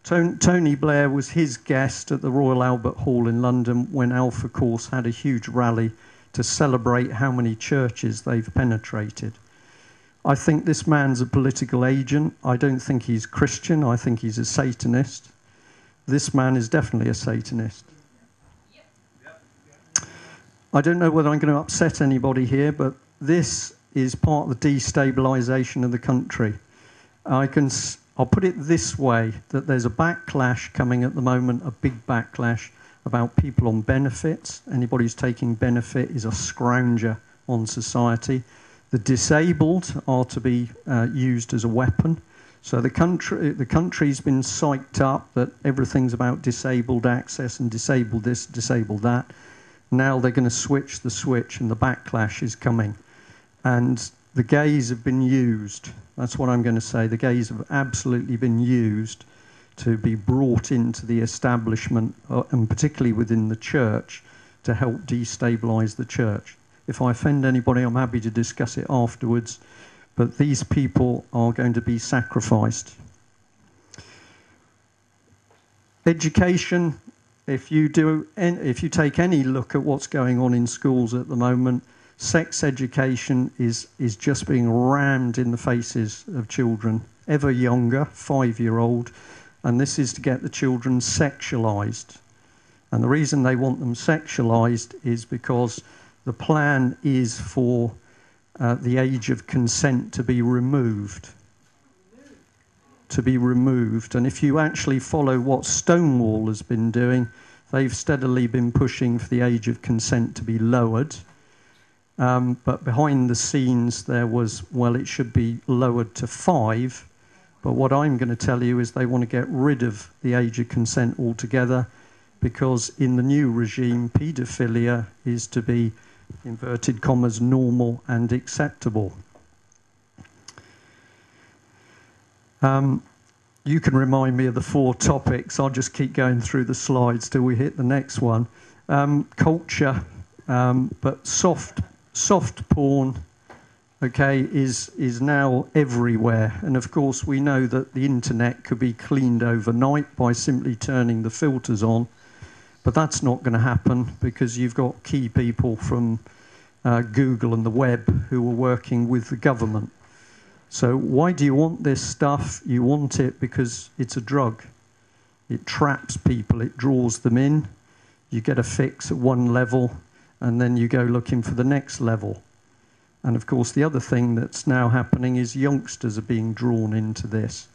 Tony Blair was his guest at the Royal Albert Hall in London when Alpha Course had a huge rally to celebrate how many churches they've penetrated. I think this man's a political agent. I don't think he's Christian. I think he's a Satanist. This man is definitely a Satanist. I don't know whether I'm going to upset anybody here, but this is part of the destabilisation of the country. I'll put it this way, that there's a backlash coming at the moment, a big backlash about people on benefits. Anybody who's taking benefit is a scrounger on society. The disabled are to be used as a weapon. So the country's been psyched up that everything's about disabled access and disabled this, disabled that. Now they're going to switch the switch and the backlash is coming. And the gays have been used. That's what I'm going to say. The gays have absolutely been used to be brought into the establishment, and particularly within the church, to help destabilise the church. If I offend anybody, I'm happy to discuss it afterwards, but these people are going to be sacrificed. Education, if you take any look at what's going on in schools at the moment, sex education is just being rammed in the faces of children, ever younger, 5-year-old, and this is to get the children sexualised. And the reason they want them sexualised is because the plan is for the age of consent to be removed. And if you actually follow what Stonewall has been doing, they've steadily been pushing for the age of consent to be lowered. But behind the scenes there was, well, it should be lowered to 5. But what I'm going to tell you is they want to get rid of the age of consent altogether, because in the new regime, paedophilia is to be, inverted commas, normal and acceptable. You can remind me of the 4 topics. I'll just keep going through the slides till we hit the next one. Culture, but soft porn, okay, is now everywhere. And of course we know that the internet could be cleaned overnight by simply turning the filters on, but that's not going to happen because you've got key people from Google and the web who are working with the government. So why do you want this stuff? You want it because it's a drug. It traps people, it draws them in. You get a fix at one level, and then you go looking for the next level. And of course, the other thing that's now happening is youngsters are being drawn into this.